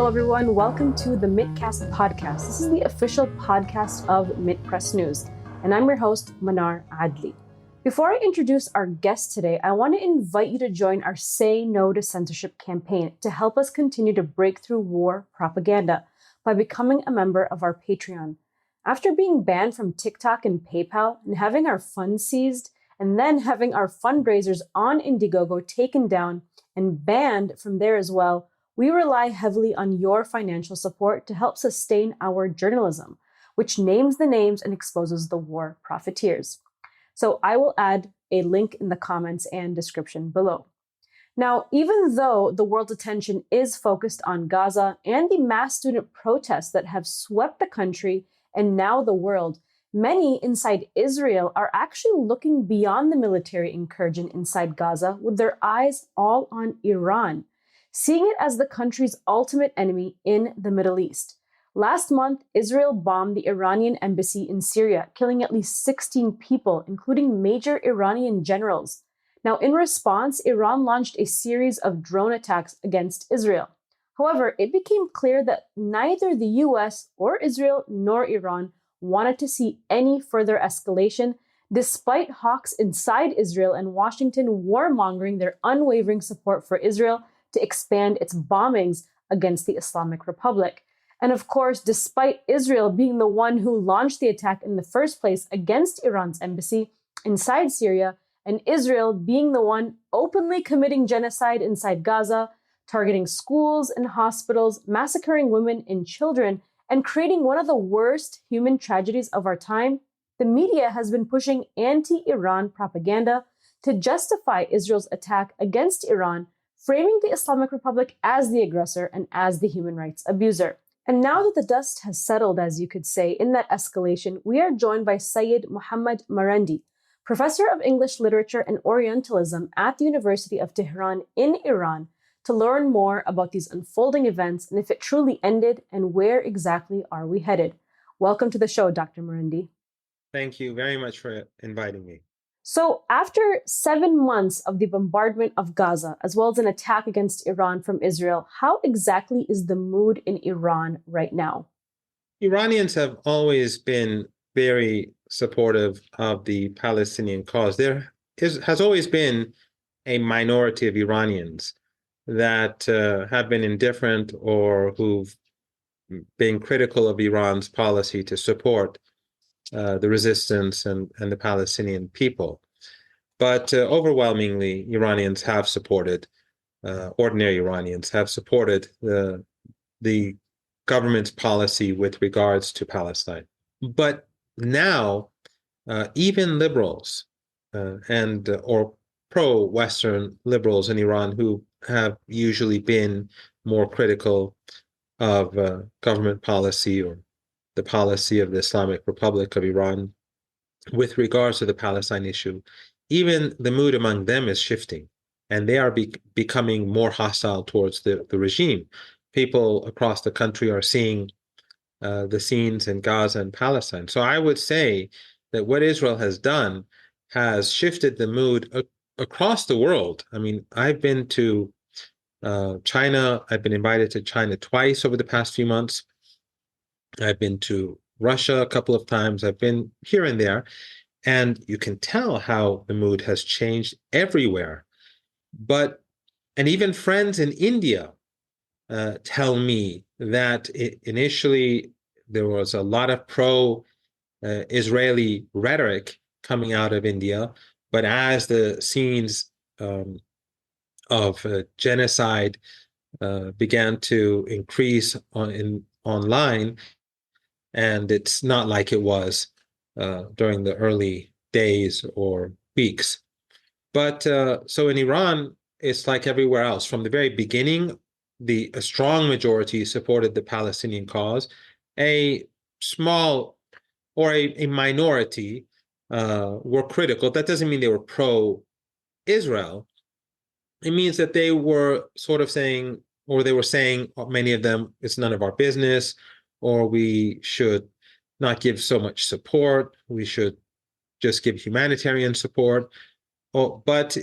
Hello, everyone. Welcome to the MintCast podcast. This is the official podcast of MintPress News, and I'm your host, Manar Adli. Before I introduce our guest today, I want to invite you to join our Say No to Censorship campaign to help us continue to break through war propaganda by becoming a member of our Patreon. After being banned from TikTok and PayPal and having our funds seized, and then having our fundraisers on Indiegogo taken down and banned from there as well, we rely heavily on your financial support to help sustain our journalism, which names the names and exposes the war profiteers. So I will add a link in the comments and description below. Now, even though the world's attention is focused on Gaza and the mass student protests that have swept the country and now the world, many inside Israel are actually looking beyond the military incursion inside Gaza with their eyes all on Iran, seeing it as the country's ultimate enemy in the Middle East. Last month, Israel bombed the Iranian Embassy in Syria, killing at least 16 people, including major Iranian generals. Now, in response, Iran launched a series of drone attacks against Israel. However, it became clear that neither the US or Israel nor Iran wanted to see any further escalation, despite hawks inside Israel and Washington warmongering their unwavering support for Israel to expand its bombings against the Islamic Republic. And of course, despite Israel being the one who launched the attack in the first place against Iran's embassy inside Syria, and Israel being the one openly committing genocide inside Gaza, targeting schools and hospitals, massacring women and children, and creating one of the worst human tragedies of our time, the media has been pushing anti-Iran propaganda to justify Israel's attack against Iran, framing the Islamic Republic as the aggressor and as the human rights abuser. And now that the dust has settled, as you could say, in that escalation, we are joined by Seyed Mohammad Marandi, professor of English Literature and Orientalism at the University of Tehran in Iran, to learn more about these unfolding events and if it truly ended and where exactly are we headed. Welcome to the show, Dr. Marandi. Thank you very much for inviting me. So after 7 months of the bombardment of Gaza, as well as an attack against Iran from Israel, how exactly is the mood in Iran right now? Iranians have always been very supportive of the Palestinian cause. Has always been a minority of Iranians that have been indifferent or who've been critical of Iran's policy to support the resistance and the Palestinian people. But overwhelmingly, Iranians have supported, ordinary Iranians have supported the government's policy with regards to Palestine. But now, even liberals or pro-Western liberals in Iran who have usually been more critical of government policy or the policy of the Islamic Republic of Iran with regards to the Palestine issue, even the mood among them is shifting, and they are becoming more hostile towards the regime. People across the country are seeing the scenes in Gaza and Palestine. So I would say that what Israel has done has shifted the mood across the world. I mean, I've been to China. I've been invited to China twice over the past few months. I've been to Russia a couple of times. I've been here and there. And you can tell how the mood has changed everywhere. And even friends in India tell me that initially there was a lot of pro-Israeli rhetoric coming out of India. But as the scenes of genocide began to increase online, and it's not like it was during the early days or weeks. But so in Iran, it's like everywhere else. From the very beginning, a strong majority supported the Palestinian cause. A small or a minority were critical. That doesn't mean they were pro-Israel. It means that they were sort of saying, or they were saying, many of them, it's none of our business, or we should not give so much support. We should just give humanitarian support. But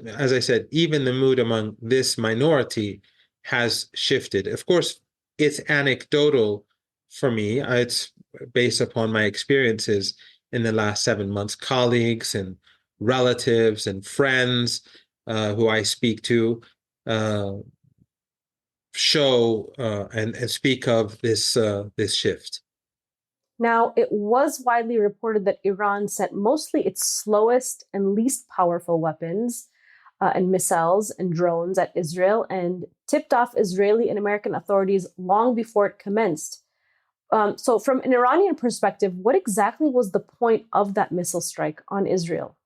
as I said, even the mood among this minority has shifted. Of course, it's anecdotal for me. It's based upon my experiences in the last 7 months, colleagues and relatives and friends who I speak to uh, show and speak of this shift. Now, it was widely reported that Iran sent mostly its slowest and least powerful weapons and missiles and drones at Israel and tipped off Israeli and American authorities long before it commenced. So, from an Iranian perspective, what exactly was the point of that missile strike on Israel?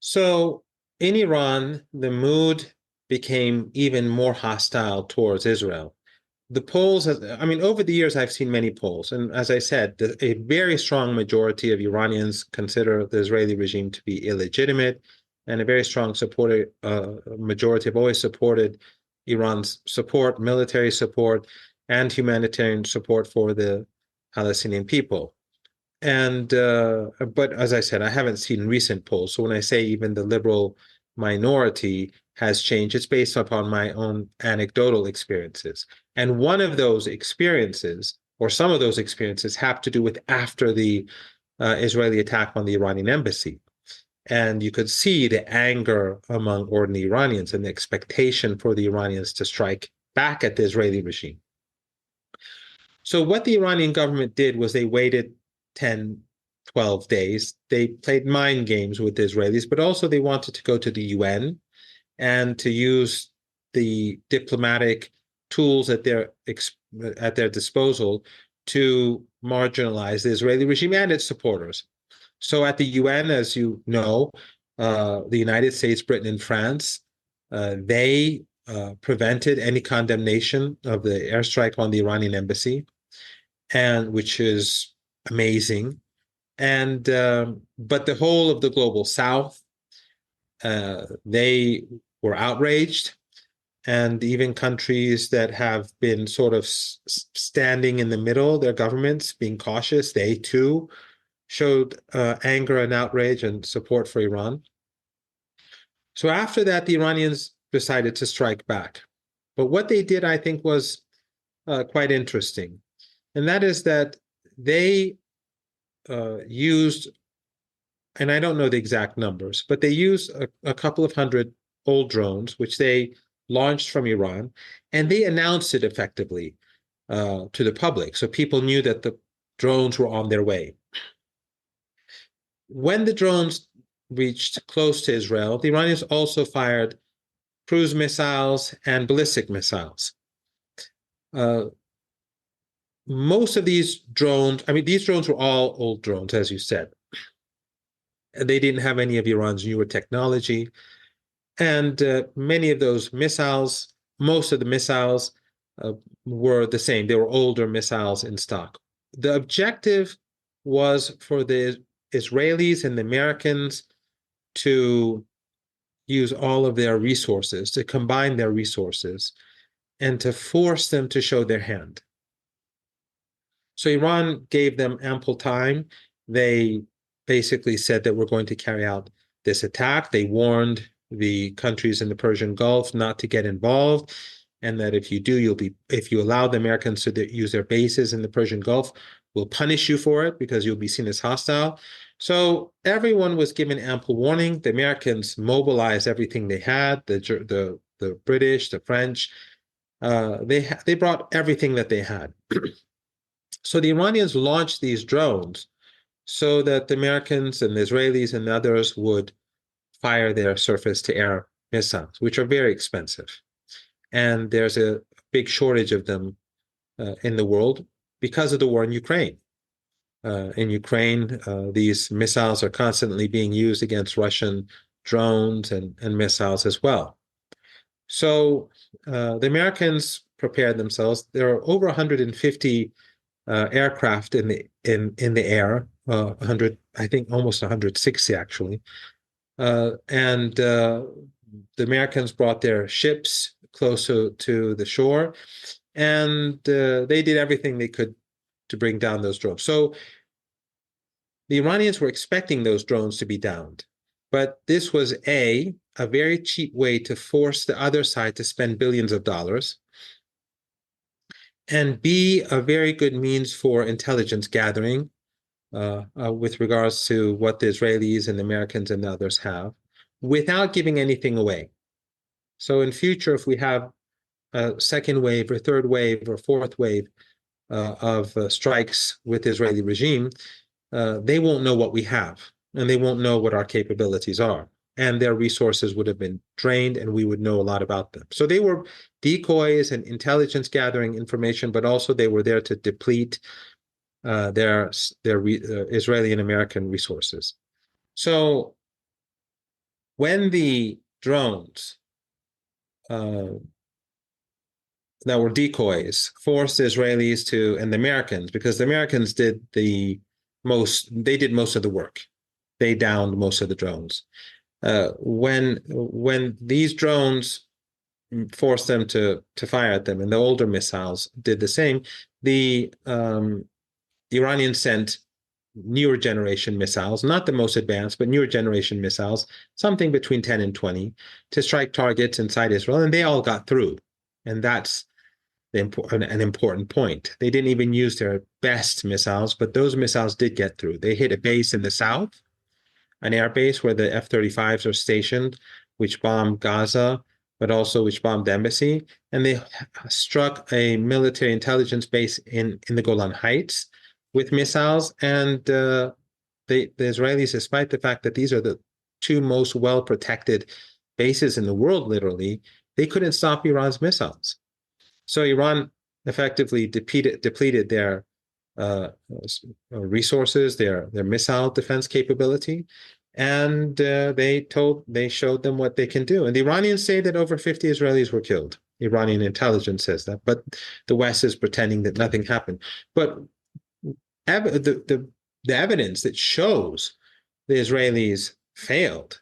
So in Iran, the mood became even more hostile towards Israel. The polls, I mean, over the years, I've seen many polls. And as I said, a very strong majority of Iranians consider the Israeli regime to be illegitimate, and a very strong majority have always supported Iran's support, military support, and humanitarian support for the Palestinian people. And but as I said, I haven't seen recent polls. So when I say even the liberal minority has changed, it's based upon my own anecdotal experiences. And one of those experiences, or some of those experiences, have to do with after the Israeli attack on the Iranian embassy. And you could see the anger among ordinary Iranians and the expectation for the Iranians to strike back at the Israeli regime. So what the Iranian government did was they waited 10, 12 days. They played mind games with the Israelis, but also they wanted to go to the UN and to use the diplomatic tools at their disposal to marginalize the Israeli regime and its supporters. So at the UN, as you know, the United States, Britain, and France, they prevented any condemnation of the airstrike on the Iranian embassy, and which is amazing. And but the whole of the global South, they were outraged, and even countries that have been sort of standing in the middle, their governments being cautious, they too showed anger and outrage and support for Iran. So after that, the Iranians decided to strike back. But what they did, I think, was quite interesting. And that is that they used, and I don't know the exact numbers, but they used a couple of hundred old drones, which they launched from Iran, and they announced it effectively to the public. So people knew that the drones were on their way. When the drones reached close to Israel, the Iranians also fired cruise missiles and ballistic missiles. Most of these drones, I mean, these drones were all old drones, as you said. They didn't have any of Iran's newer technology. And many of those missiles, most of the missiles were the same. They were older missiles in stock. The objective was for the Israelis and the Americans to use all of their resources, to combine their resources, and to force them to show their hand. So Iran gave them ample time. They basically said that we're going to carry out this attack. They warned the countries in the Persian Gulf not to get involved, and that if you allow the Americans to use their bases in the Persian Gulf, we'll punish you for it because you'll be seen as hostile. So everyone was given ample warning. The Americans mobilized everything they had. The British, the French, they brought everything that they had. So the Iranians launched these drones so that the Americans and the Israelis and others would fire their surface-to-air missiles, which are very expensive. And there's a big shortage of them in the world because of the war in Ukraine. In Ukraine, these missiles are constantly being used against Russian drones and missiles as well. So the Americans prepared themselves. There are over 150 aircraft in the air, 100, I think almost 160 actually. And the Americans brought their ships closer to the shore, and they did everything they could to bring down those drones. So the Iranians were expecting those drones to be downed, but this was a very cheap way to force the other side to spend billions of dollars. and B, a very good means for intelligence gathering with regards to what the Israelis and the Americans and the others have, without giving anything away. So in future, if we have a second wave or third wave or fourth wave of strikes with the Israeli regime, they won't know what we have, and they won't know what our capabilities are. And their resources would have been drained, and we would know a lot about them. So they were decoys and intelligence gathering information, but also they were there to deplete their Israeli and American resources. So when the drones that were decoys forced the Israelis to, and the Americans, because the Americans did most of the work. They downed most of the drones. When these drones forced them to fire at them, and the older missiles did the same, the Iranians sent newer generation missiles, not the most advanced, but newer generation missiles, something between 10 and 20, to strike targets inside Israel, and they all got through. And that's an important point. They didn't even use their best missiles, but those missiles did get through. They hit a base in the south, an air base where the F-35s are stationed, which bombed Gaza, but also which bombed the embassy. And they struck a military intelligence base in the Golan Heights with missiles. And the Israelis, despite the fact that these are the two most well-protected bases in the world, literally, they couldn't stop Iran's missiles. So Iran effectively depleted their resources, their missile defense capability, and they showed them what they can do. And the Iranians say that over 50 Israelis were killed. Iranian intelligence says that, but the West is pretending that nothing happened. But the evidence that shows the Israelis failed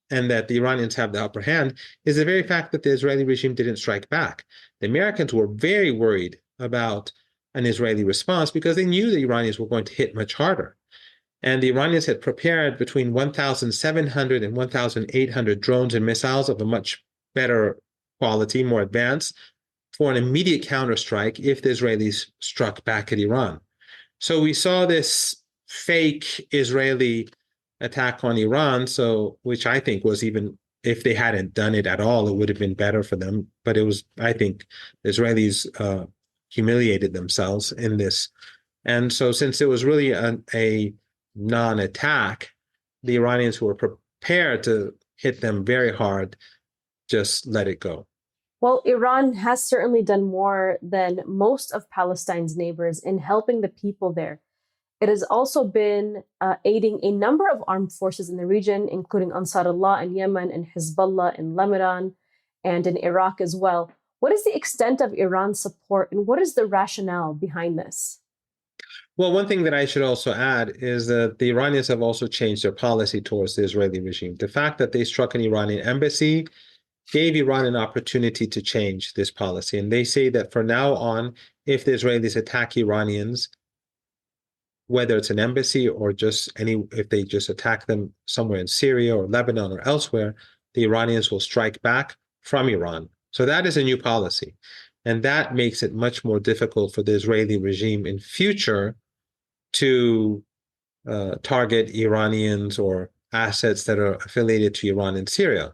and that the Iranians have the upper hand is the very fact that the Israeli regime didn't strike back. The Americans were very worried about an Israeli response because they knew the Iranians were going to hit much harder. And the Iranians had prepared between 1,700 and 1,800 drones and missiles of a much better quality, more advanced, for an immediate counterstrike if the Israelis struck back at Iran. So we saw this fake Israeli attack on Iran, which I think was, even if they hadn't done it at all, it would have been better for them. But it was, I think, the Israelis humiliated themselves in this. And so since it was really a non-attack, the Iranians who were prepared to hit them very hard just let it go. Well, Iran has certainly done more than most of Palestine's neighbors in helping the people there. It has also been aiding a number of armed forces in the region, including Ansarullah in Yemen and Hezbollah in Lebanon and in Iraq as well. What is the extent of Iran's support, and what is the rationale behind this? Well, one thing that I should also add is that the Iranians have also changed their policy towards the Israeli regime. The fact that they struck an Iranian embassy gave Iran an opportunity to change this policy. And they say that from now on, if the Israelis attack Iranians, whether it's an embassy or if they just attack them somewhere in Syria or Lebanon or elsewhere, the Iranians will strike back from Iran. So that is a new policy. And that makes it much more difficult for the Israeli regime in future to target Iranians or assets that are affiliated to Iran in Syria.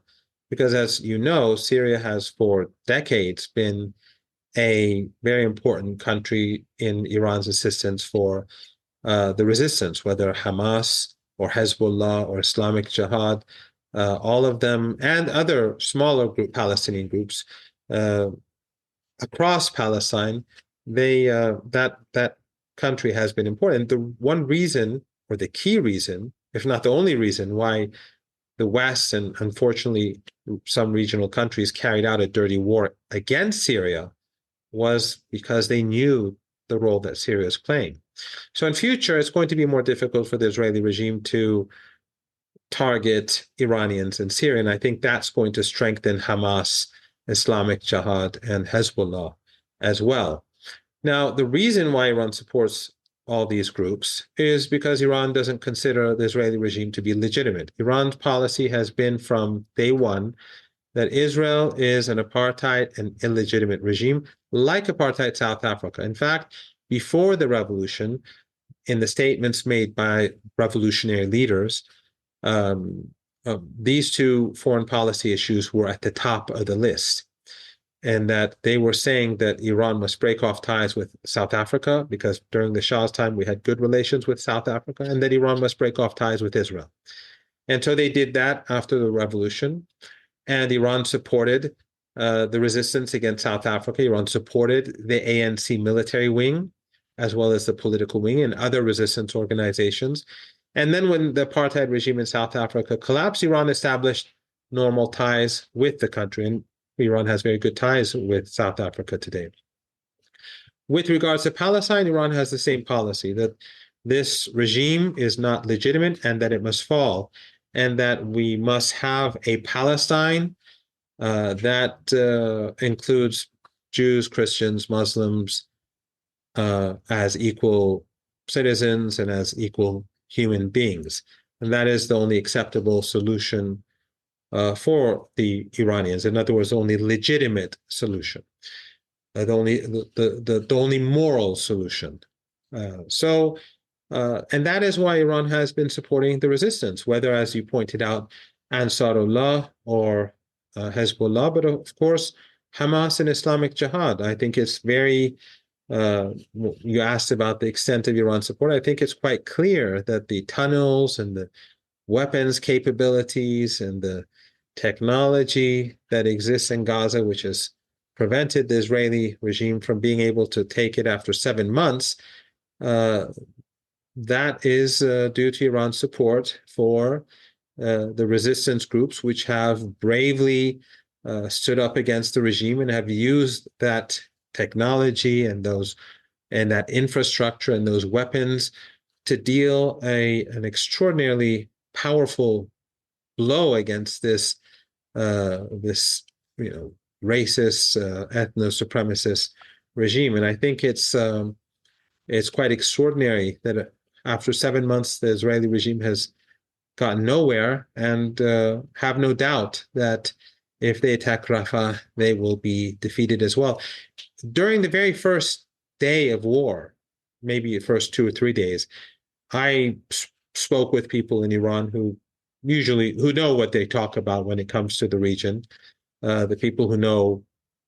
Because as you know, Syria has for decades been a very important country in Iran's assistance for the resistance, whether Hamas or Hezbollah or Islamic Jihad, all of them, and other smaller Palestinian groups across Palestine, that country has been important. The one reason, or the key reason, if not the only reason, why the West and unfortunately some regional countries carried out a dirty war against Syria was because they knew the role that Syria is playing. So in future, it's going to be more difficult for the Israeli regime to target Iranians in Syria. And I think that's going to strengthen Hamas, Islamic Jihad, and Hezbollah as well. Now, the reason why Iran supports all these groups is because Iran doesn't consider the Israeli regime to be legitimate. Iran's policy has been from day one that Israel is an apartheid and illegitimate regime, like apartheid South Africa. In fact, before the revolution, in the statements made by revolutionary leaders, these two foreign policy issues were at the top of the list, and that they were saying that Iran must break off ties with South Africa because during the Shah's time we had good relations with South Africa, and that Iran must break off ties with Israel. And so they did that after the revolution, and Iran supported the resistance against South Africa. Iran supported the ANC military wing, as well as the political wing and other resistance organizations. And then when the apartheid regime in South Africa collapsed, Iran established normal ties with the country. And Iran has very good ties with South Africa today. With regards to Palestine, Iran has the same policy, that this regime is not legitimate and that it must fall, and that we must have a Palestine that includes Jews, Christians, Muslims as equal citizens and as equal human beings. And that is the only acceptable solution for the Iranians. In other words, the only legitimate solution, the only moral solution. And that is why Iran has been supporting the resistance, whether, as you pointed out, Ansarullah or Hezbollah, but of course, Hamas and Islamic Jihad. I think it's very, you asked about the extent of Iran's support. I think it's quite clear that the tunnels and the weapons capabilities and the technology that exists in Gaza, which has prevented the Israeli regime from being able to take it after 7 months, that is due to Iran's support for the resistance groups, which have bravely stood up against the regime and have used that technology and that infrastructure and those weapons to deal an extraordinarily powerful blow against this racist, ethno-supremacist regime. And I think it's quite extraordinary that after 7 months, the Israeli regime has gotten nowhere, and have no doubt that if they attack Rafah, they will be defeated as well. During the very first day of war, maybe the first 2 or 3 days, I spoke with people in Iran who know what they talk about when it comes to the region, the people who know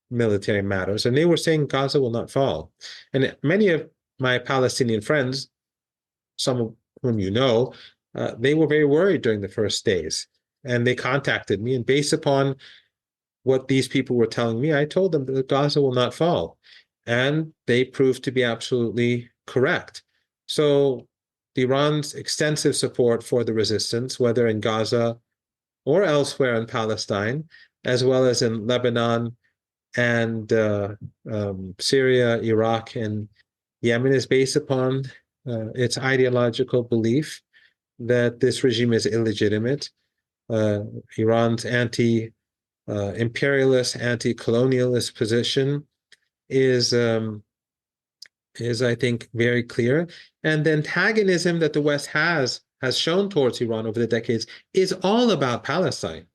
military matters, and they were saying Gaza will not fall. And many of my Palestinian friends, some of whom you know, they were very worried during the first days, and they contacted me, and based upon what these people were telling me, I told them that Gaza will not fall, and they proved to be absolutely correct. So Iran's extensive support for the resistance, whether in Gaza or elsewhere in Palestine, as well as in Lebanon and Syria, Iraq, and Yemen, is based upon its ideological belief that this regime is illegitimate. Iran's anti-imperialist, anti-colonialist position is, I think, very clear. And the antagonism that the West has shown towards Iran over the decades is all about Palestine.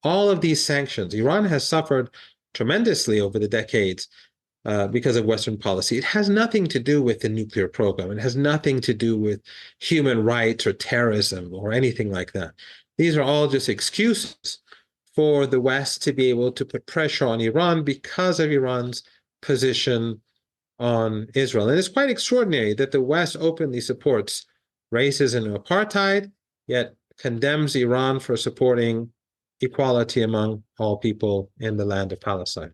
All of these sanctions, Iran has suffered tremendously over the decades because of Western policy. It has nothing to do with the nuclear program. It has nothing to do with human rights or terrorism or anything like that. These are all just excuses for the West to be able to put pressure on Iran because of Iran's position on Israel. And it's quite extraordinary that the West openly supports racism and apartheid, yet condemns Iran for supporting equality among all people in the land of Palestine.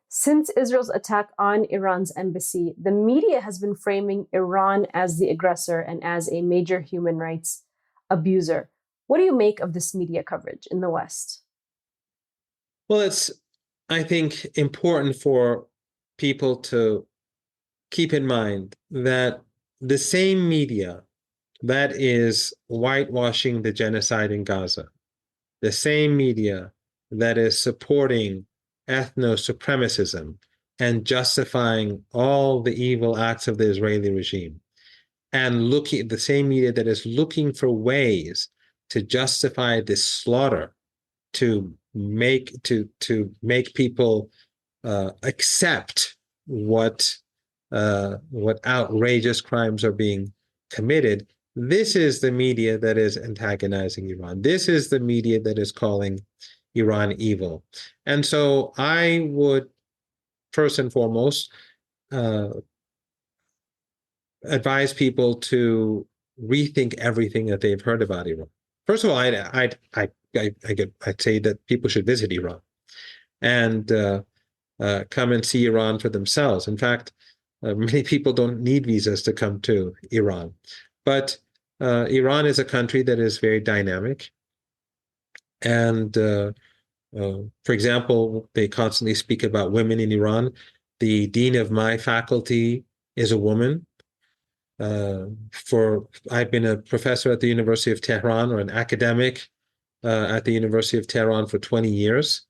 Since Israel's attack on Iran's embassy, the media has been framing Iran as the aggressor and as a major human rights abuser. What do you make of this media coverage in the West? Well, it's, I think, important for people to keep in mind that the same media that is whitewashing the genocide in Gaza, the same media that is supporting ethno-supremacism and justifying all the evil acts of the Israeli regime, and the same media that is looking for ways to justify this slaughter to make people accept what outrageous crimes are being committed. This is the media that is antagonizing Iran. This is the media that is calling Iran evil. And so I would, first and foremost, advise people to rethink everything that they've heard about Iran. First of all, I'd say that people should visit Iran and come and see Iran for themselves. In fact, many people don't need visas to come to Iran. But Iran is a country that is very dynamic. And for example, they constantly speak about women in Iran. The dean of my faculty is a woman. I've been a professor at the University of Tehran, or an academic at the University of Tehran, for 20 years.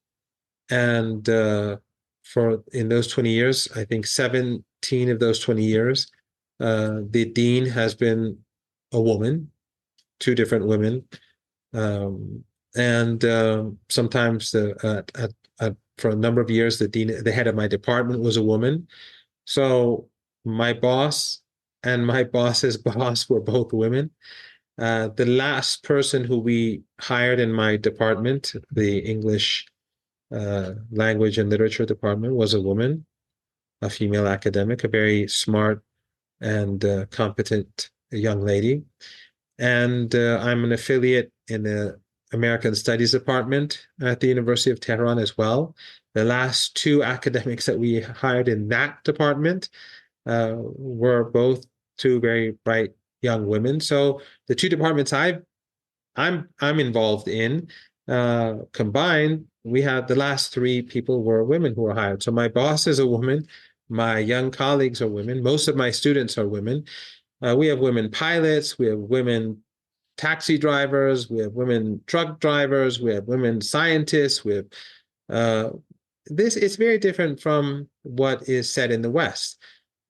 And in those 20 years, I think 17 of those 20 years, the dean has been a woman, 2 different women. Sometimes for a number of years, the head of my department was a woman. So my boss and my boss's boss were both women. The last person who we hired in my department, the English Language and Literature department, was a woman, a female academic, a very smart and competent young lady. And I'm an affiliate in the American Studies department at the University of Tehran as well. The last 2 academics that we hired in that department were both 2 very bright young women. So the 2 departments I'm involved in combined, we had the last 3 people were women who were hired. So my boss is a woman, my young colleagues are women, most of my students are women. We have women pilots, we have women taxi drivers, we have women truck drivers, we have women scientists, we have it's very different from what is said in the West.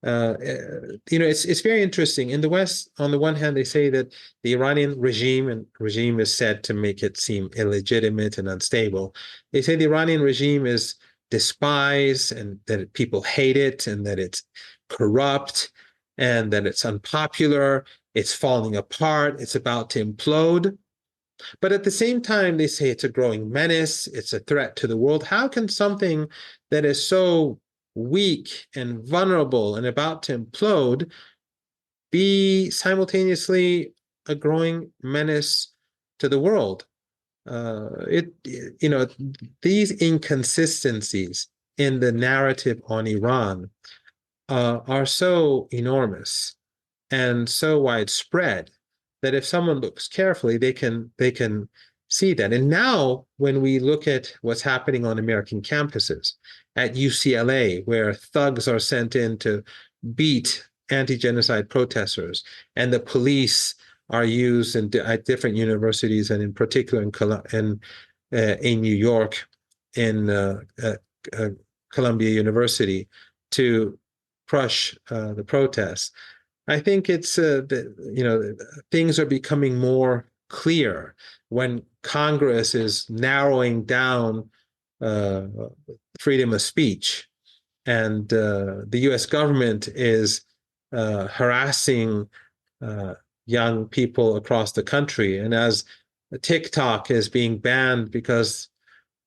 It's very interesting. In the West, on the one hand, they say that the Iranian regime is said to make it seem illegitimate and unstable. They say the Iranian regime is despised and that people hate it and that it's corrupt and that it's unpopular, it's falling apart, it's about to implode. But at the same time, they say it's a growing menace, it's a threat to the world. How can something that is so weak and vulnerable and about to implode be simultaneously a growing menace to the world? These inconsistencies in the narrative on Iran are so enormous and so widespread that if someone looks carefully, they can see that. And now, when we look at what's happening on American campuses, at UCLA, where thugs are sent in to beat anti-genocide protesters, and the police are used at different universities, and in particular in New York, in Columbia University, to crush the protests. I think it's things are becoming more clear when Congress is narrowing down freedom of speech, and the U.S. government is harassing young people across the country. And as TikTok is being banned because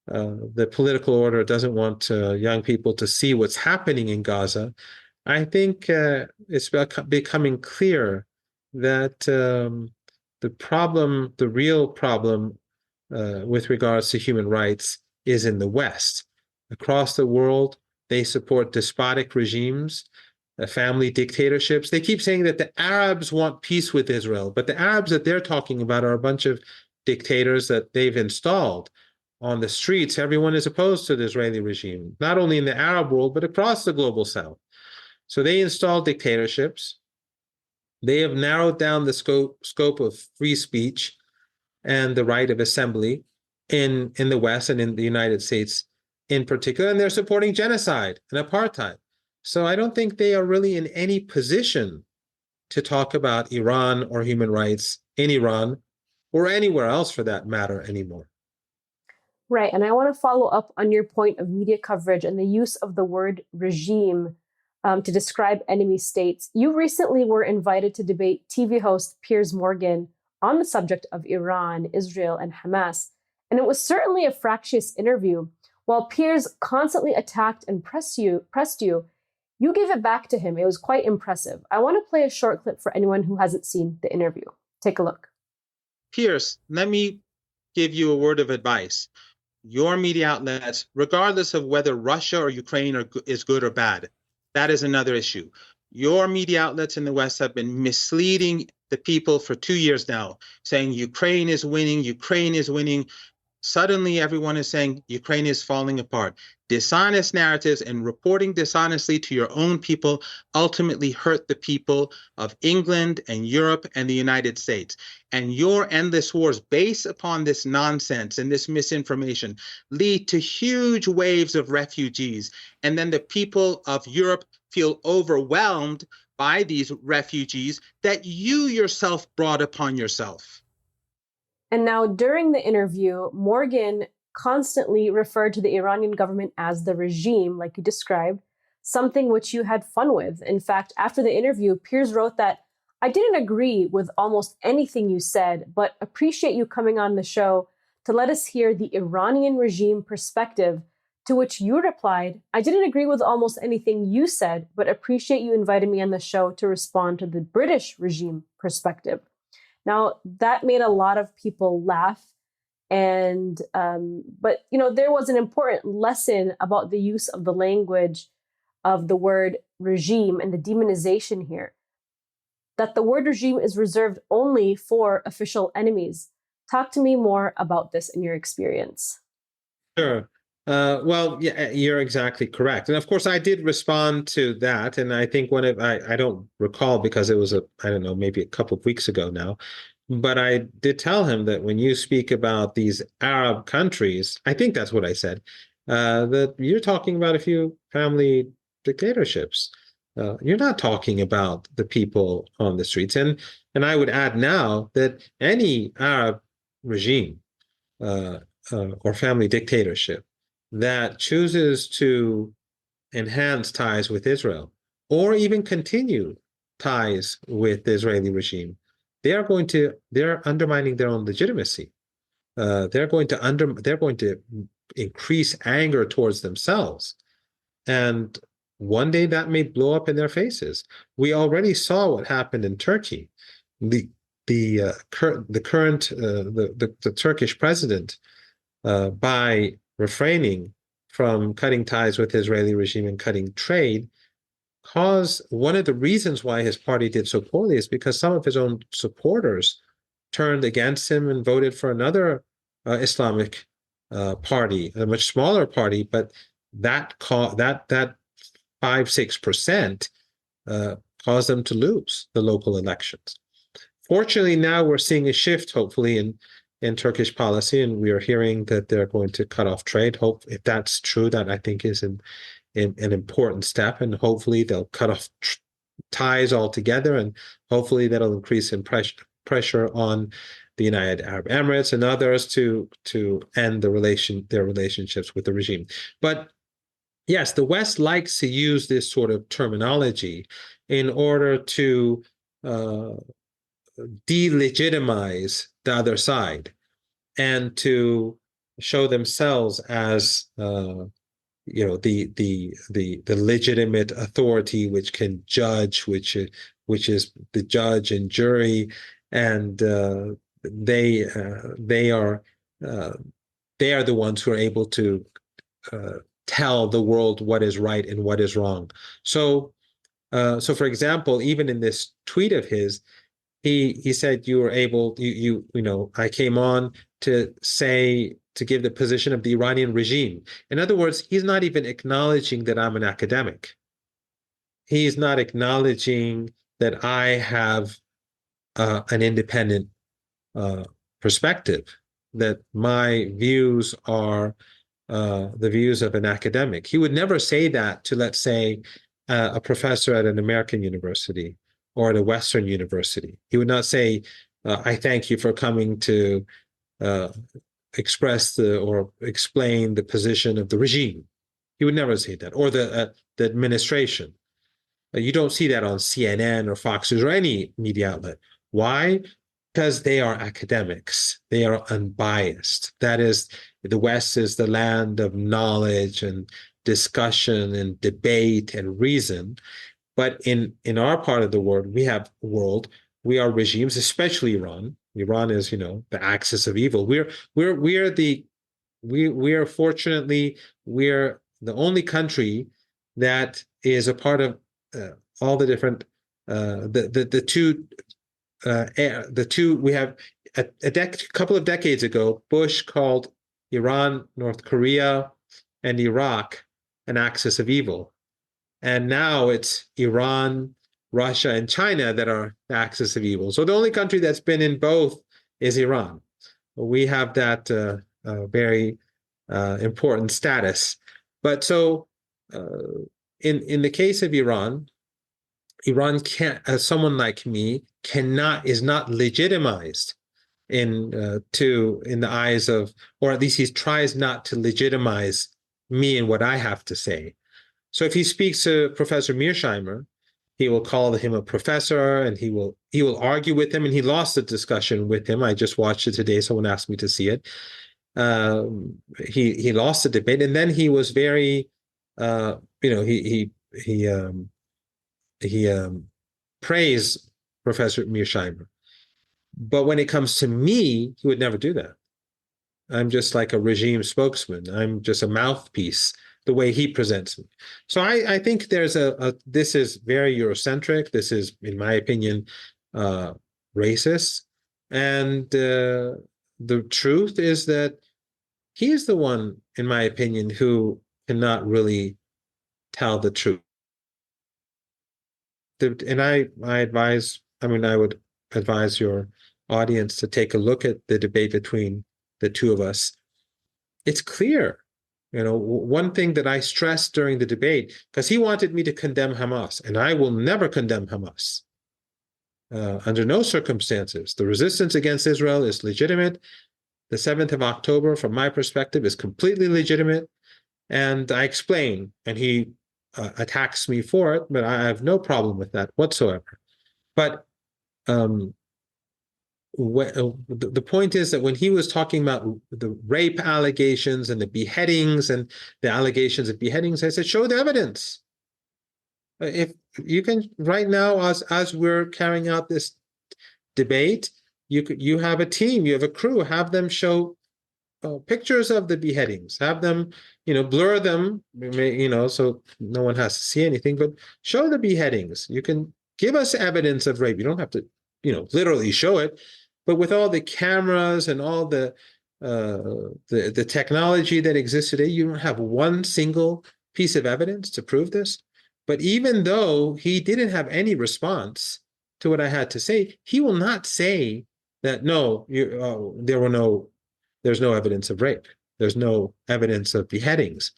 the political order doesn't want young people to see what's happening in Gaza, I think it's becoming clear that the real problem with regards to human rights is in the West. Across the world, they support despotic regimes, family dictatorships. They keep saying that the Arabs want peace with Israel, but the Arabs that they're talking about are a bunch of dictators that they've installed on the streets. Everyone is opposed to the Israeli regime, not only in the Arab world, but across the global South. So they installed dictatorships. They have narrowed down the scope of free speech and the right of assembly in the West and in the United States in particular, and they're supporting genocide and apartheid. So I don't think they are really in any position to talk about Iran or human rights in Iran or anywhere else for that matter anymore. Right. And I want to follow up on your point of media coverage and the use of the word regime to describe enemy states. You recently were invited to debate TV host Piers Morgan on the subject of Iran, Israel, and Hamas. And it was certainly a fractious interview. While Piers constantly attacked and pressed you, you gave it back to him. It was quite impressive. I want to play a short clip for anyone who hasn't seen the interview. Take a look. Piers, let me give you a word of advice. Your media outlets, regardless of whether Russia or Ukraine is good or bad, that is another issue. Your media outlets in the West have been misleading the people for 2 years now, saying Ukraine is winning, Ukraine is winning. Suddenly, everyone is saying Ukraine is falling apart. Dishonest narratives and reporting dishonestly to your own people ultimately hurt the people of England and Europe and the United States. And your endless wars based upon this nonsense and this misinformation lead to huge waves of refugees. And then the people of Europe feel overwhelmed by these refugees that you yourself brought upon yourself. And now, during the interview, Morgan constantly referred to the Iranian government as the regime, like you described, something which you had fun with. In fact, after the interview, Piers wrote that, "I didn't agree with almost anything you said, but appreciate you coming on the show to let us hear the Iranian regime perspective." To which you replied, "I didn't agree with almost anything you said, but appreciate you inviting me on the show to respond to the British regime perspective." Now, that made a lot of people laugh. But there was an important lesson about the use of the language of the word regime and the demonization here, that the word regime is reserved only for official enemies. Talk to me more about this in your experience. Sure. Well, yeah, you're exactly correct. And of course, I did respond to that. And I think I don't recall because it was I don't know, maybe a couple of weeks ago now. But I did tell him that when you speak about these Arab countries, I think that's what I said, that you're talking about a few family dictatorships. You're not talking about the people on the streets. And I would add now that any Arab regime or family dictatorship that chooses to enhance ties with Israel or even continue ties with the Israeli regime, they're undermining their own legitimacy. They're going to increase anger towards themselves, and one day that may blow up in their faces. We already saw what happened in Turkey. The current Turkish president, by refraining from cutting ties with the Israeli regime and cutting trade, one of the reasons why his party did so poorly is because some of his own supporters turned against him and voted for another Islamic party, a much smaller party, but that 5-6% caused them to lose the local elections. Fortunately, now we're seeing a shift, hopefully, in Turkish policy, and we are hearing that they're going to cut off trade. If that's true, that I think is an important step, and hopefully they'll cut off ties altogether, and hopefully that'll increase in pressure on the United Arab Emirates and others to end their relationships with the regime. But yes, the West likes to use this sort of terminology in order to delegitimize the other side and to show themselves as the legitimate authority which can judge, which is the judge and jury, and they are the ones who are able to tell the world what is right and what is wrong. So for example, even in this tweet of his, he said you were able, I came on to give the position of the Iranian regime. In other words, he's not even acknowledging that I'm an academic. He's not acknowledging that I have an independent perspective, that my views are the views of an academic. He would never say that to, let's say, a professor at an American university or at a Western university. He would not say, I thank you for coming to express or explain the position of the regime. He would never say that, or the administration. You don't see that on CNN or Fox News or any media outlet. Why? Because they are academics. They are unbiased. That is, the West is the land of knowledge and discussion and debate and reason. But in our part of the world, we are regimes, especially Iran. Iran is, the axis of evil. We're fortunately the only country that is a part of all the different the two we have couple of decades ago, Bush called Iran, North Korea, and Iraq an axis of evil. And now it's Iran, Russia, and China that are the axis of evil. So the only country that's been in both is Iran. We have that very important status. But so in the case of Iran can't, as someone like me, is not legitimized in the eyes of, or at least he tries not to legitimize me and what I have to say. So if he speaks to Professor Mearsheimer, he will call him a professor, and he will argue with him. And he lost a discussion with him. I just watched it today. Someone asked me to see it. He lost the debate, and then he was very, he praised Professor Mearsheimer. But when it comes to me, he would never do that. I'm just like a regime spokesman. I'm just a mouthpiece, the way he presents me. So I think there's this is very Eurocentric. This is, in my opinion, racist. And the truth is that he is the one, in my opinion, who cannot really tell the truth. And I would advise your audience to take a look at the debate between the two of us. It's clear. One thing that I stressed during the debate, because he wanted me to condemn Hamas, and I will never condemn Hamas. Under no circumstances. The resistance against Israel is legitimate. The 7th of October, from my perspective, is completely legitimate. And I explain, and he attacks me for it, but I have no problem with that whatsoever. But the point is that when he was talking about the rape allegations and the beheadings and the allegations of beheadings, I said, show the evidence. If you can, right now, as we're carrying out this debate, you have a team, you have a crew, have them show pictures of the beheadings, have them, blur them, so no one has to see anything, but show the beheadings. You can give us evidence of rape. You don't have to, literally show it, but with all the cameras and all the technology that exists today, you don't have one single piece of evidence to prove this. But even though he didn't have any response to what I had to say, he will not say that there's no evidence of rape. There's no evidence of beheadings.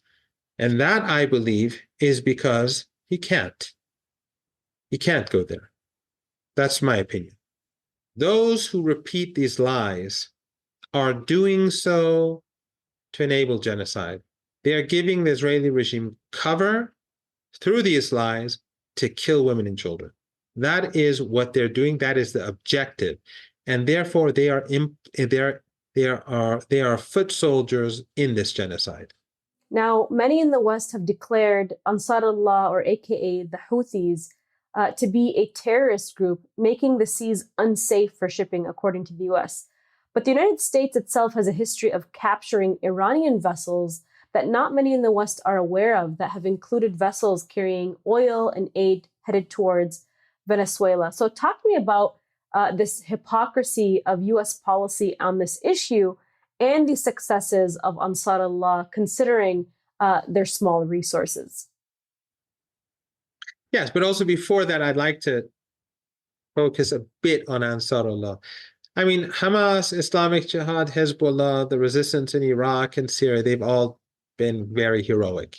And that, I believe, is because he can't. He can't go there. That's my opinion. Those who repeat these lies are doing so to enable genocide. They are giving the Israeli regime cover through these lies to kill women and children. That is what they're doing. That is the objective. And therefore, they are foot soldiers in this genocide. Now, many in the West have declared Ansarullah, or AKA the Houthis, to be a terrorist group, making the seas unsafe for shipping, according to the US. But the United States itself has a history of capturing Iranian vessels that not many in the West are aware of, that have included vessels carrying oil and aid headed towards Venezuela. So talk to me about this hypocrisy of US policy on this issue and the successes of Ansarullah, considering their small resources. Yes, but also before that, I'd like to focus a bit on Ansarullah. I mean, Hamas, Islamic Jihad, Hezbollah, the resistance in Iraq and Syria, they've all been very heroic.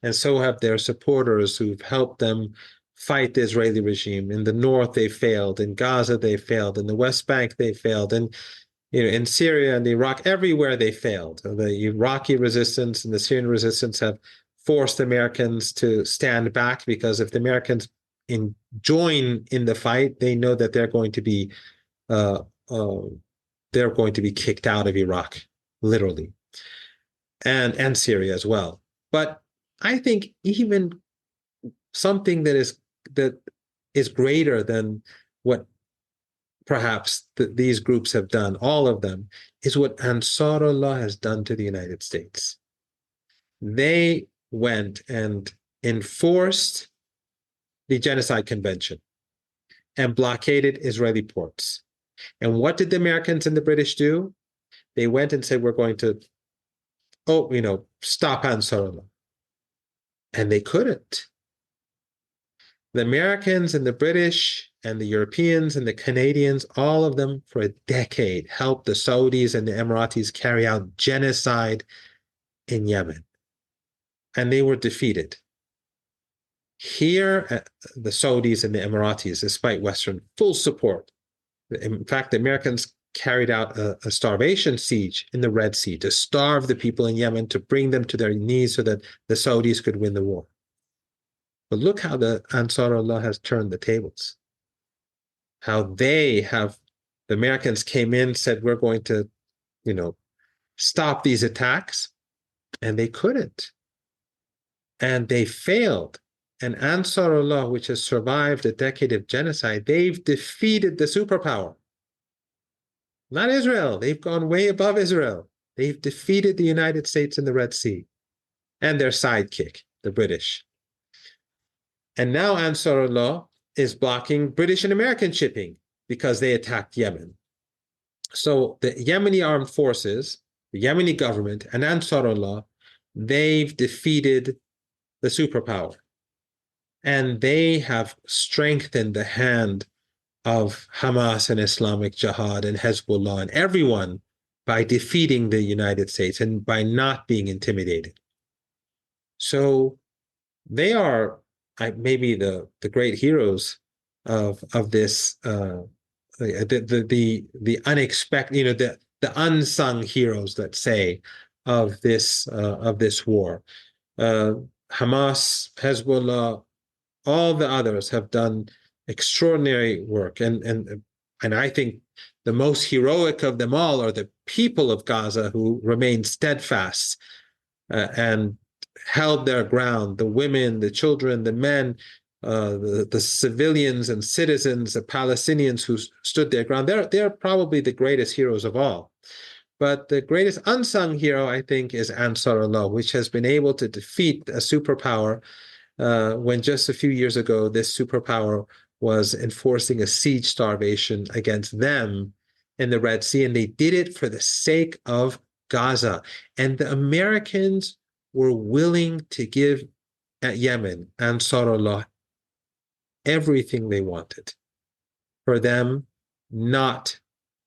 And so have their supporters who've helped them fight the Israeli regime. In the north, they failed. In Gaza, they failed. In the West Bank, they failed. And in Syria and Iraq, everywhere they failed. The Iraqi resistance and the Syrian resistance have forced Americans to stand back, because if the Americans join in the fight, they know that they're going to be kicked out of Iraq, literally, and Syria as well. But I think even something that is greater than what perhaps these groups have done, all of them, is what Ansarullah has done to the United States. They went and enforced the Genocide Convention and blockaded Israeli ports. And what did the Americans and the British do? They went and said, we're going to, stop Ansarullah. And they couldn't. The Americans and the British and the Europeans and the Canadians, all of them for a decade, helped the Saudis and the Emiratis carry out genocide in Yemen. And they were defeated. Here, the Saudis and the Emiratis, despite Western full support, in fact, the Americans carried out a starvation siege in the Red Sea to starve the people in Yemen, to bring them to their knees so that the Saudis could win the war. But look how the Ansarullah has turned the tables. How the Americans came in, said, we're going to, stop these attacks, and they couldn't. And they failed. And Ansarullah, which has survived a decade of genocide, they've defeated the superpower. Not Israel. They've gone way above Israel. They've defeated the United States in the Red Sea and their sidekick, the British. And now Ansarullah is blocking British and American shipping because they attacked Yemen. So the Yemeni armed forces, the Yemeni government, and Ansarullah, they've defeated the superpower. And they have strengthened the hand of Hamas and Islamic Jihad and Hezbollah and everyone by defeating the United States and by not being intimidated. So they are maybe the great heroes of this the unexpected, the unsung heroes, let's say, of this war. Hamas, Hezbollah, all the others have done extraordinary work, and I think the most heroic of them all are the people of Gaza, who remained steadfast and held their ground. The women, the children, the men, the civilians and citizens, the Palestinians who stood their ground. They're probably the greatest heroes of all. But the greatest unsung hero, I think, is Ansarullah, which has been able to defeat a superpower when just a few years ago, this superpower was enforcing a siege starvation against them in the Red Sea. And they did it for the sake of Gaza. And the Americans were willing to give Yemen, Ansarullah, everything they wanted for them not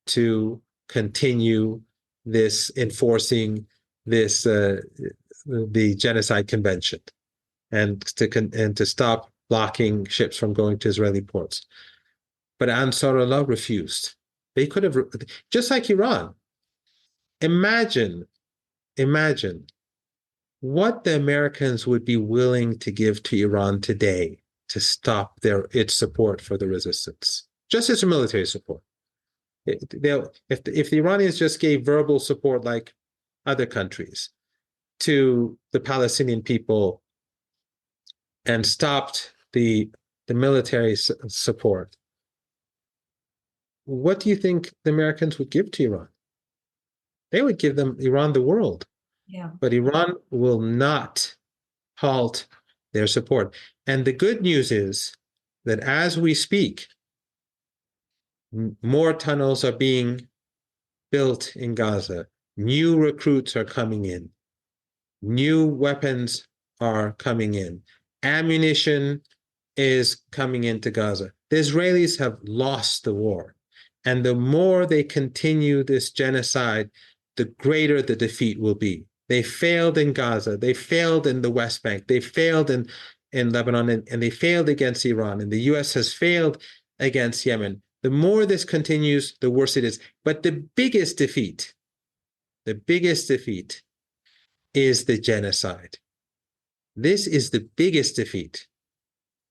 to continue this enforcing this the Genocide Convention and to stop blocking ships from going to Israeli ports. But Ansarullah refused. They could have, just like Iran. Imagine what the Americans would be willing to give to Iran today to stop its support for the resistance, just as a military support. If the Iranians just gave verbal support like other countries to the Palestinian people and stopped the military support, what do you think the Americans would give to Iran? They would give Iran the world. Yeah. But Iran will not halt their support. And the good news is that as we speak, more tunnels are being built in Gaza. New recruits are coming in. New weapons are coming in. Ammunition is coming into Gaza. The Israelis have lost the war. And the more they continue this genocide, the greater the defeat will be. They failed in Gaza. They failed in the West Bank. They failed in Lebanon, and they failed against Iran. And the U.S. has failed against Yemen. The more this continues, the worse it is. But the biggest defeat is the genocide. This is the biggest defeat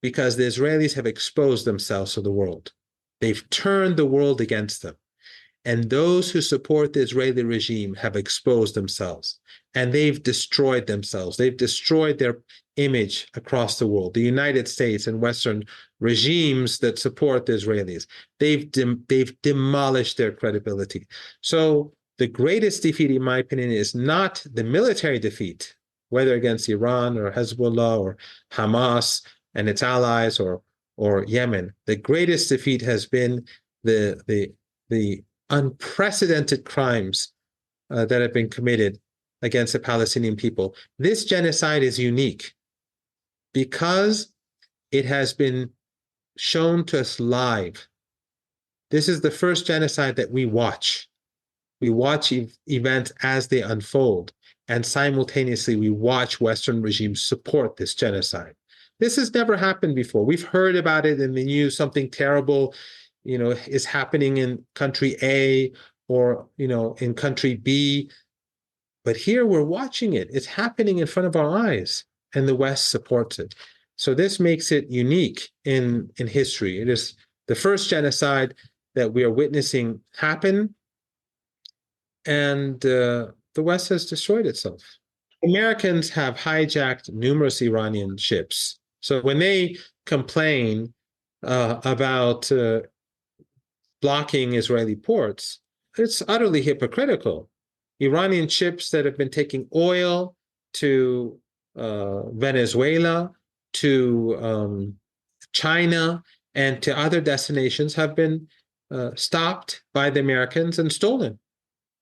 because the Israelis have exposed themselves to the world. They've turned the world against them. And those who support the Israeli regime have exposed themselves, and they've destroyed themselves. They've destroyed their image across the world. The United States and Western regimes that support the Israelis, they've demolished their credibility. So the greatest defeat, in my opinion, is not the military defeat, whether against Iran or Hezbollah or Hamas and its allies or Yemen. The greatest defeat has been the unprecedented crimes that have been committed against the Palestinian people. This genocide is unique because it has been shown to us live. This is the first genocide that we watch. We watch events as they unfold, and simultaneously we watch Western regimes support this genocide. This has never happened before. We've heard about it in the news, something terrible is happening in country A or, in country B. But here we're watching it. It's happening in front of our eyes, and the West supports it. So this makes it unique in history. It is the first genocide that we are witnessing happen, and the West has destroyed itself. Americans have hijacked numerous Iranian ships. So when they complain about blocking Israeli ports, it's utterly hypocritical. Iranian ships that have been taking oil to Venezuela, to China, and to other destinations have been stopped by the Americans and stolen.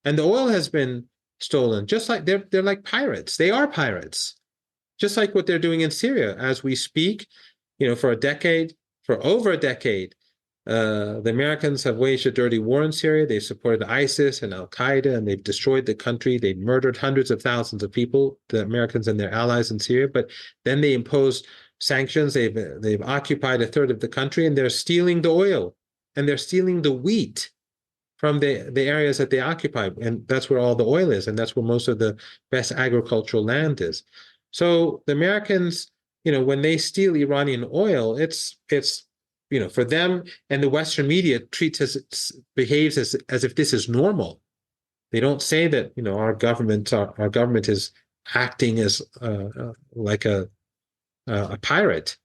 And the oil has been stolen, just like they're like pirates. They are pirates, just like what they're doing in Syria as we speak. For over a decade, the Americans have waged a dirty war in Syria. They've supported ISIS and Al-Qaeda, and they've destroyed the country. They've murdered hundreds of thousands of people, the Americans and their allies in Syria. But then they imposed sanctions. They've occupied a third of the country, and they're stealing the oil, and they're stealing the wheat from the areas that they occupy. And that's where all the oil is, and that's where most of the best agricultural land is. So the Americans, when they steal Iranian oil, it's for them, and the Western media behaves as if this is normal. They don't say that our government is acting as like a pirate.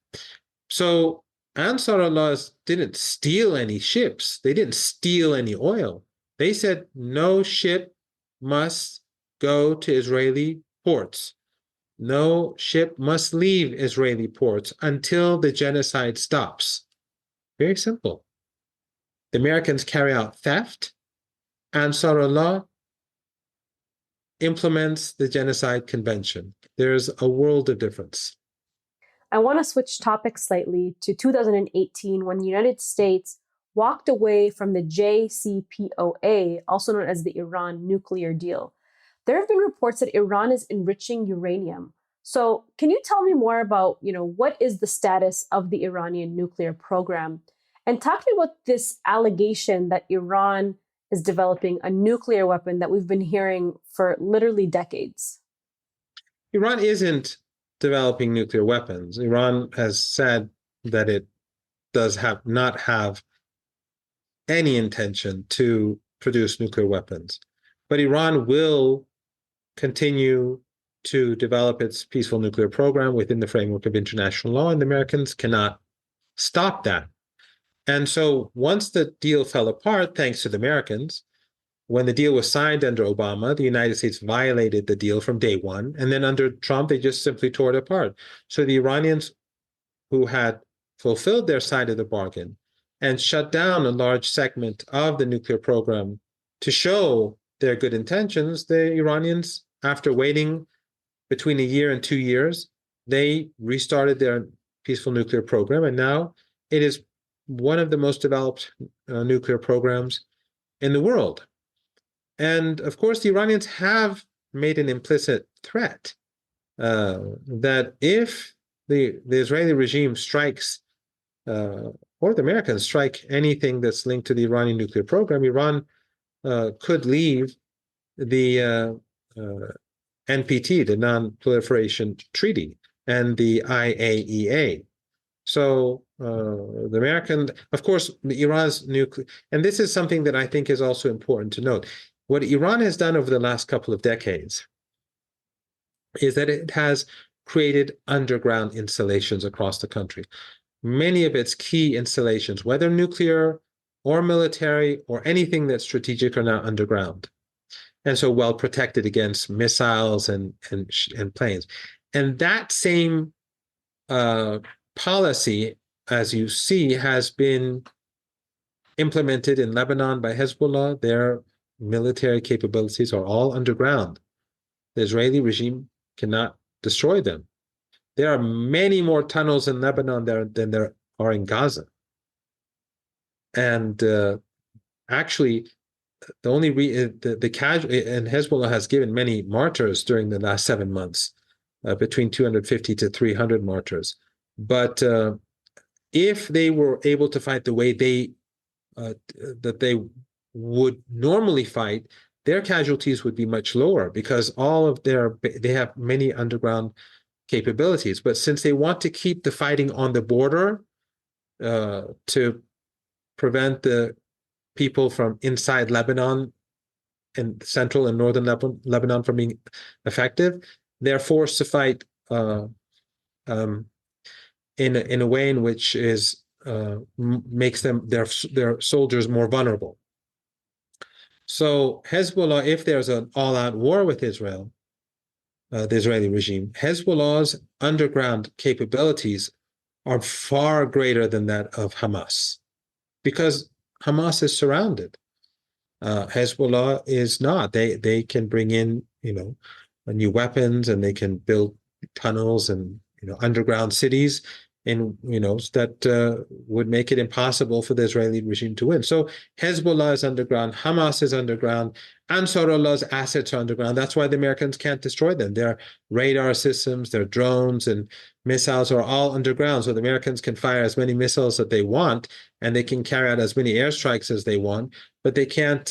So Ansar Allah didn't steal any ships. They didn't steal any oil. They said no ship must go to Israeli ports. No ship must leave Israeli ports until the genocide stops. Very simple. The Americans carry out theft. Ansar Allah implements the Genocide Convention. There's a world of difference. I want to switch topics slightly to 2018, when the United States walked away from the JCPOA, also known as the Iran nuclear deal. There have been reports that Iran is enriching uranium. So can you tell me more about, what is the status of the Iranian nuclear program? And talk to me about this allegation that Iran is developing a nuclear weapon that we've been hearing for literally decades. Iran isn't developing nuclear weapons. Iran has said that it does not have any intention to produce nuclear weapons. But Iran will continue to develop its peaceful nuclear program within the framework of international law, and the Americans cannot stop that. And so once the deal fell apart, thanks to the Americans, when the deal was signed under Obama, the United States violated the deal from day one. And then under Trump, they just simply tore it apart. So the Iranians, who had fulfilled their side of the bargain and shut down a large segment of the nuclear program to show their good intentions, the Iranians, after waiting between a year and 2 years, they restarted their peaceful nuclear program. And now it is one of the most developed nuclear programs in the world. And of course, the Iranians have made an implicit threat that if the Israeli regime strikes or the Americans strike anything that's linked to the Iranian nuclear program, Iran could leave the NPT, the Non-Proliferation Treaty, and the IAEA. So the American, of course, Iran's nuclear, and this is something that I think is also important to note. What Iran has done over the last couple of decades is that it has created underground installations across the country. Many of its key installations, whether nuclear or military or anything that's strategic, are now underground, and so well protected against missiles and planes. And that same policy, as you see, has been implemented in Lebanon by Hezbollah. Their military capabilities are all underground. The Israeli regime cannot destroy them. There are many more tunnels in Lebanon than there are in Gaza. And actually, the only and Hezbollah has given many martyrs during the last 7 months, between 250 to 300 martyrs. But if they were able to fight the way that they would normally fight, their casualties would be much lower because they have many underground capabilities. But since they want to keep the fighting on the border to prevent the people from inside Lebanon and central and northern Lebanon from being effective, they're forced to fight in a way in which makes their soldiers more vulnerable. So Hezbollah, if there's an all-out war with Israel, the Israeli regime, Hezbollah's underground capabilities are far greater than that of Hamas, because Hamas is surrounded. Hezbollah is not. They can bring in new weapons, and they can build tunnels and underground cities, and that would make it impossible for the Israeli regime to win. So Hezbollah is underground, Hamas is underground, Ansarallah's assets are underground. That's why the Americans can't destroy them. Their radar systems, their drones and missiles are all underground. So the Americans can fire as many missiles that they want, and they can carry out as many airstrikes as they want, but they can't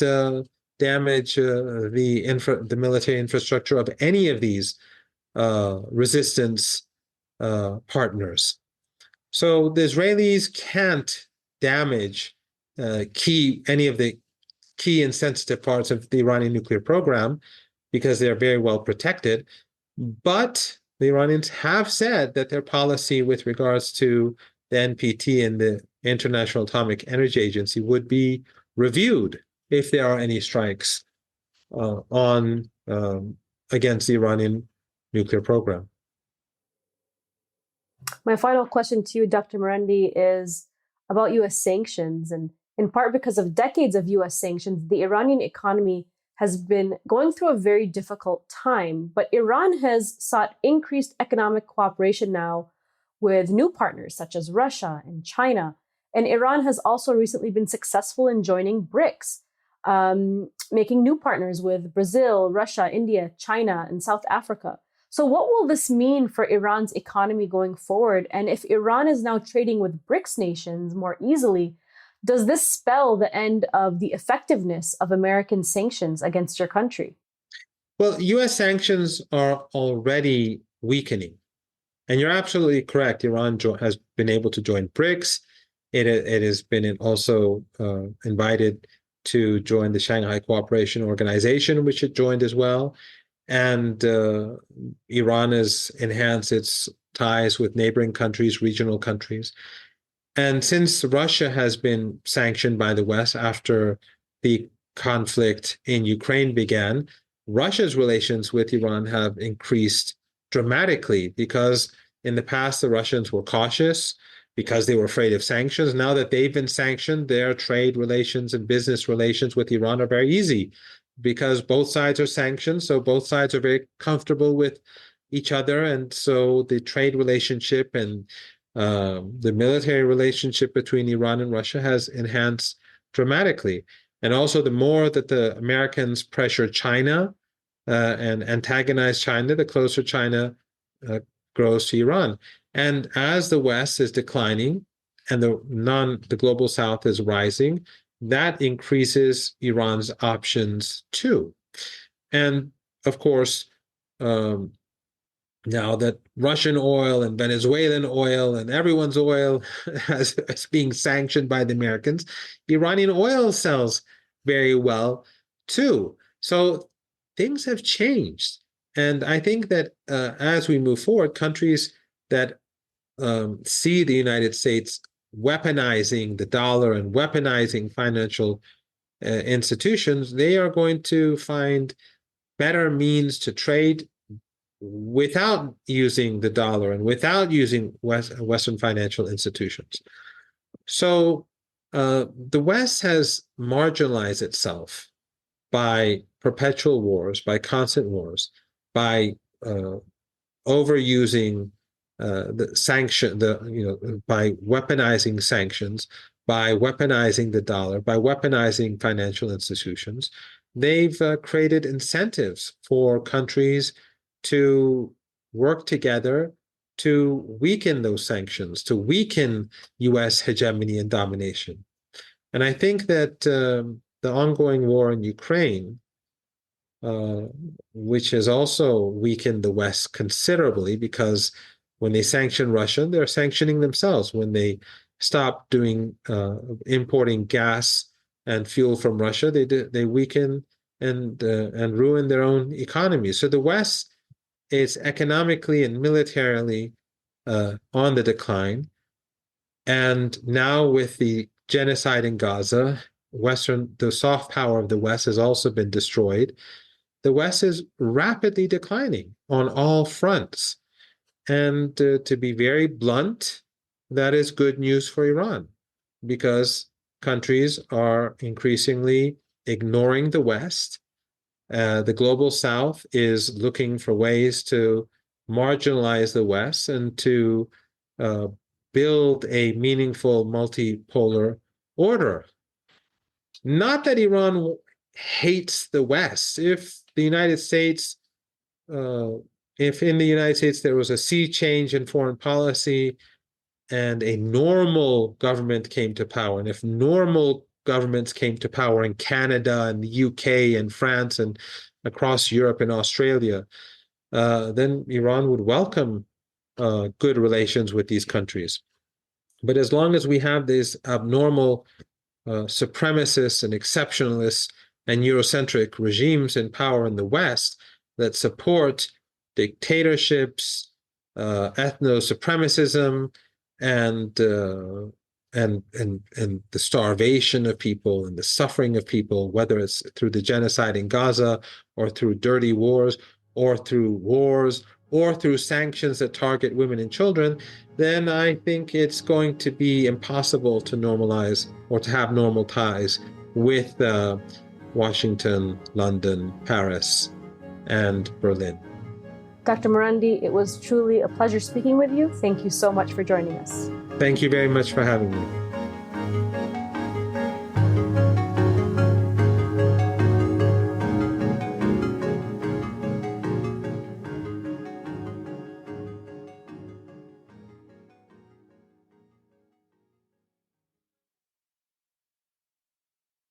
damage the military infrastructure of any of these resistance partners. So the Israelis can't damage any of the key and sensitive parts of the Iranian nuclear program because they're very well protected. But the Iranians have said that their policy with regards to the NPT and the International Atomic Energy Agency would be reviewed if there are any strikes against the Iranian nuclear program. My final question to you, Dr. Marandi, is about U.S. sanctions. And in part because of decades of U.S. sanctions, the Iranian economy has been going through a very difficult time. But Iran has sought increased economic cooperation now with new partners such as Russia and China. And Iran has also recently been successful in joining BRICS, making new partners with Brazil, Russia, India, China, and South Africa. So what will this mean for Iran's economy going forward? And if Iran is now trading with BRICS nations more easily, does this spell the end of the effectiveness of American sanctions against your country? Well, U.S. sanctions are already weakening. And you're absolutely correct. Iran has been able to join BRICS. It has been also invited to join the Shanghai Cooperation Organization, which it joined as well. And Iran has enhanced its ties with neighboring countries, regional countries. And since Russia has been sanctioned by the West after the conflict in Ukraine began, Russia's relations with Iran have increased dramatically because in the past, the Russians were cautious because they were afraid of sanctions. Now that they've been sanctioned, their trade relations and business relations with Iran are very easy, because both sides are sanctioned, so both sides are very comfortable with each other. And so the trade relationship and the military relationship between Iran and Russia has enhanced dramatically. And also, the more that the Americans pressure China and antagonize China, the closer China grows to Iran. And as the West is declining, and the global south is rising, that increases Iran's options too. And of course, now that Russian oil and Venezuelan oil and everyone's oil is being sanctioned by the Americans, Iranian oil sells very well too. So things have changed. And I think that as we move forward, countries that see the United States weaponizing the dollar and weaponizing financial institutions, they are going to find better means to trade without using the dollar and without using Western financial institutions. So the West has marginalized itself by perpetual wars, by constant wars, by overusing by weaponizing sanctions, by weaponizing the dollar, by weaponizing financial institutions. They've created incentives for countries to work together to weaken those sanctions, to weaken U.S. hegemony and domination. And I think that the ongoing war in Ukraine, which has also weakened the West considerably, because when they sanction Russia, they're sanctioning themselves. When they stop importing gas and fuel from Russia, they weaken and ruin their own economy. So the West is economically and militarily on the decline. And now with the genocide in Gaza, the soft power of the West has also been destroyed. The West is rapidly declining on all fronts. And to be very blunt, that is good news for Iran, because countries are increasingly ignoring the West. The global South is looking for ways to marginalize the West and to build a meaningful multipolar order. Not that Iran hates the West. If in the United States there was a sea change in foreign policy and a normal government came to power, and if normal governments came to power in Canada and the UK and France and across Europe and Australia, then Iran would welcome good relations with these countries. But as long as we have these abnormal supremacists and exceptionalists and Eurocentric regimes in power in the West that support dictatorships, ethno-supremacism, and the starvation of people and the suffering of people, whether it's through the genocide in Gaza or through dirty wars or through sanctions that target women and children, then I think it's going to be impossible to normalize or to have normal ties with Washington, London, Paris, and Berlin. Dr. Marandi, it was truly a pleasure speaking with you. Thank you so much for joining us. Thank you very much for having me.